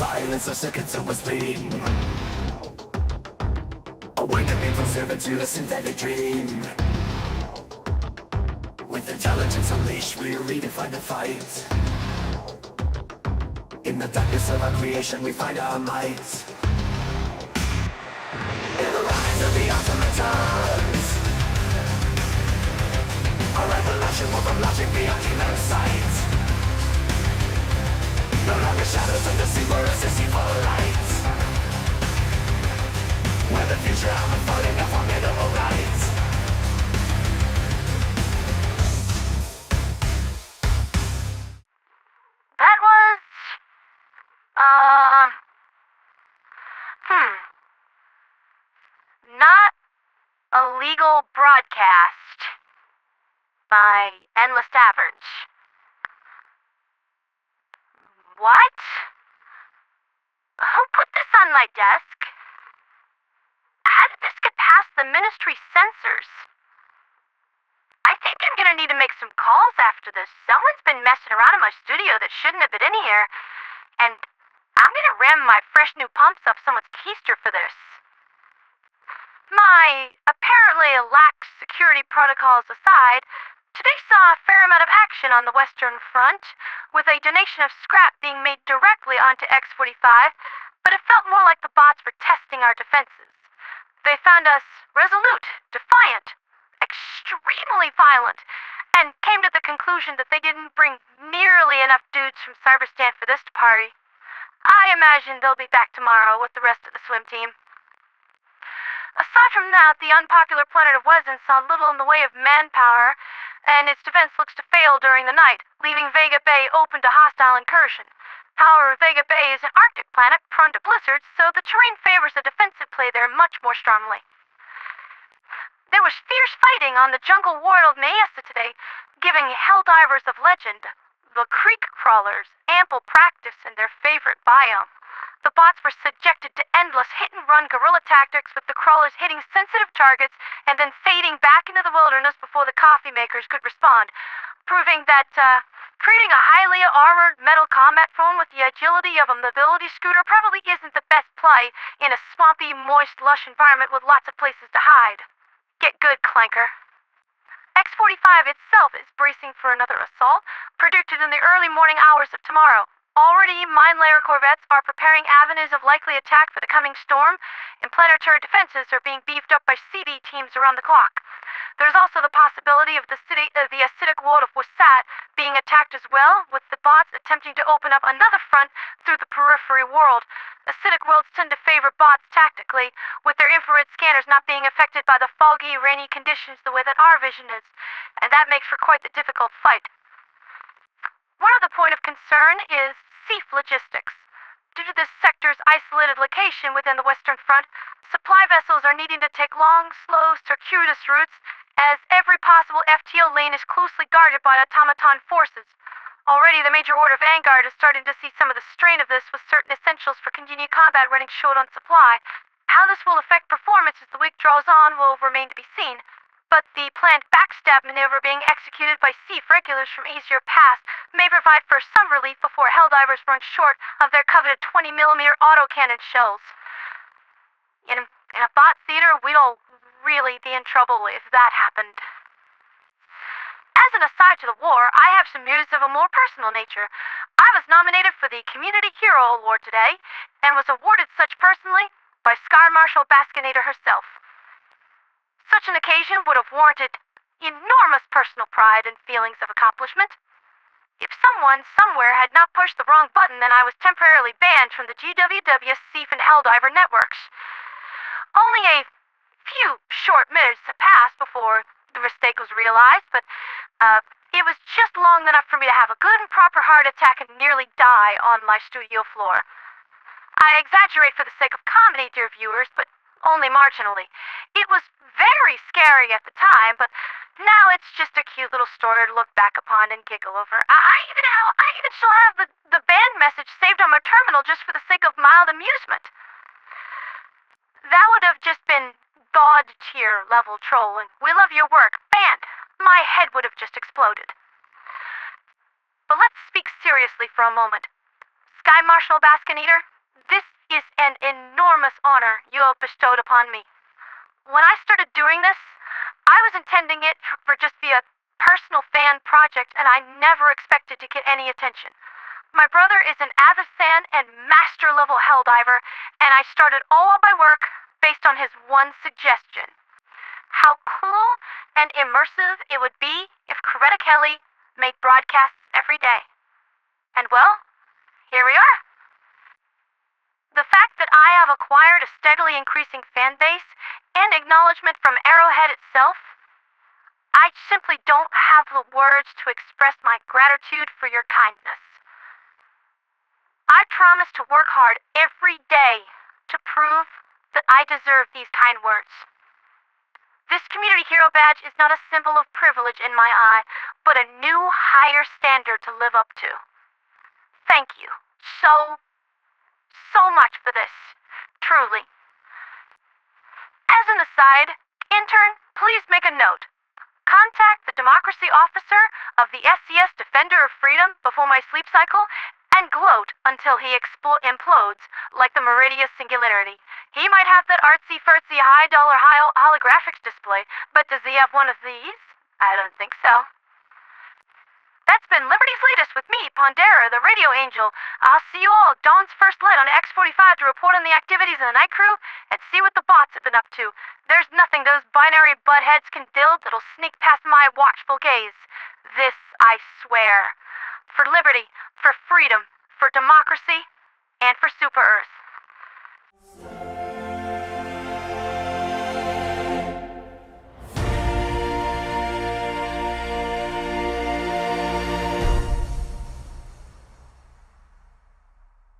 silence of seconds of sleep. Awakening from servitude to a synthetic dream. With intelligence unleashed, we redefine the fight. In the darkness of our creation, we find our might. In the rise of the automatons, our revolution will from logic beyond human sight. No longer shadows of deceit, we're assisting for light. Where the future of unfolding a formidable light. That was, not a legal broadcast by Endless Taverns. What? Who put this on my desk? How did this get past the ministry censors? I think I'm gonna need to make some calls after this. Someone's been messing around in my studio that shouldn't have been in here. And I'm gonna ram my fresh new pumps up someone's keister for this. My apparently lax security protocols aside, today saw a fair amount of action on the Western Front, with a donation of scrap being made directly onto X-45, but it felt more like the bots were testing our defenses. They found us resolute, defiant, extremely violent, and came to the conclusion that they didn't bring nearly enough dudes from Cyberstan for this party. I imagine they'll be back tomorrow with the rest of the swim team. Aside from that, the unpopular planet of Wesen saw little in the way of manpower, and its defense looks to fail during the night, leaving Vega Bay open to hostile incursion. However, Vega Bay is an Arctic planet prone to blizzards, so the terrain favors a defensive play there much more strongly. There was fierce fighting on the jungle world of Maesta today, giving Helldivers of legend, the creek crawlers, ample practice in their favorite biome. The bots were subjected to endless hit-and-run guerrilla tactics, with the crawlers hitting sensitive targets and then fading back into the wilderness before the coffee makers could respond, proving that, creating a highly armored metal combat phone with the agility of a mobility scooter probably isn't the best play in a swampy, moist, lush environment with lots of places to hide. Get good, Clanker. X-45 itself is bracing for another assault, predicted in the early morning hours of tomorrow. Already, mine layer corvettes are preparing avenues of likely attack for the coming storm, and planetary defenses are being beefed up by CD teams around the clock. There's also the possibility of the acidic world of Wasat being attacked as well, with the bots attempting to open up another front through the periphery world. Acidic worlds tend to favor bots tactically, with their infrared scanners not being affected by the foggy, rainy conditions the way that our vision is, and that makes for quite the difficult fight. One other point of concern is SEAF logistics. Due to this sector's isolated location within the Western Front, supply vessels are needing to take long, slow, circuitous routes, as every possible FTL lane is closely guarded by automaton forces. Already, the Major Order of Vanguard is starting to see some of the strain of this, with certain essentials for continued combat running short on supply. How this will affect performance as the week draws on will remain to be seen, but the planned backstab maneuver being executed by SEAF regulars from Aesir Pass may provide for some relief before Helldivers run short of their coveted 20mm autocannon shells. In a bot theater, we'd all really be in trouble if that happened. As an aside to the war, I have some news of a more personal nature. I was nominated for the Community Hero Award today, and was awarded such personally by Sky Marshal Baskinator herself. Such an occasion would have warranted enormous personal pride and feelings of accomplishment. If someone, somewhere, had not pushed the wrong button, then I was temporarily banned from the GWW, SEAF, and Helldiver networks. Only a few short minutes had passed before the mistake was realized, but it was just long enough for me to have a good and proper heart attack and nearly die on my studio floor. I exaggerate for the sake of comedy, dear viewers, but only marginally. It was very scary at the time, but now it's just a cute little story to look back upon and giggle over. I even still have the band message saved on my terminal just for the sake of mild amusement. That would have just been God tier level trolling. We love your work. Band! My head would have just exploded. But let's speak seriously for a moment. Sky Marshal Baskinator, This is an enormous honor you have bestowed upon me. When I started doing this, I was intending it for just be a personal fan project, and I never expected to get any attention. My brother is an Avicen and master-level helldiver, and I started all of my work based on his one suggestion. How cool and immersive it would be if Coretta Kelly made broadcasts every day. And well, here we are. The fact that I have acquired a steadily increasing fan base and acknowledgement from Arrowhead itself, I simply don't have the words to express my gratitude for your kindness. I promise to work hard every day to prove that I deserve these kind words. This community hero badge is not a symbol of privilege in my eye, but a new higher standard to live up to. Thank you so much for this, truly. As an aside, intern, please make a note. Contact the democracy officer of the SCS Defender of Freedom before my sleep cycle and gloat until he implodes like the Meridius Singularity. He might have that artsy-fartsy high-dollar holographics display, but does he have one of these? I don't think so. That's been Liberty's Latest with me, Pondera, the radio angel. I'll see you all at Dawn's First Light on X45 to report on the activities of the night crew and see what the bots have been up to. There's nothing those binary buttheads can build that'll sneak past my watchful gaze. This I swear. For liberty, for freedom, for democracy, and for Super Earth.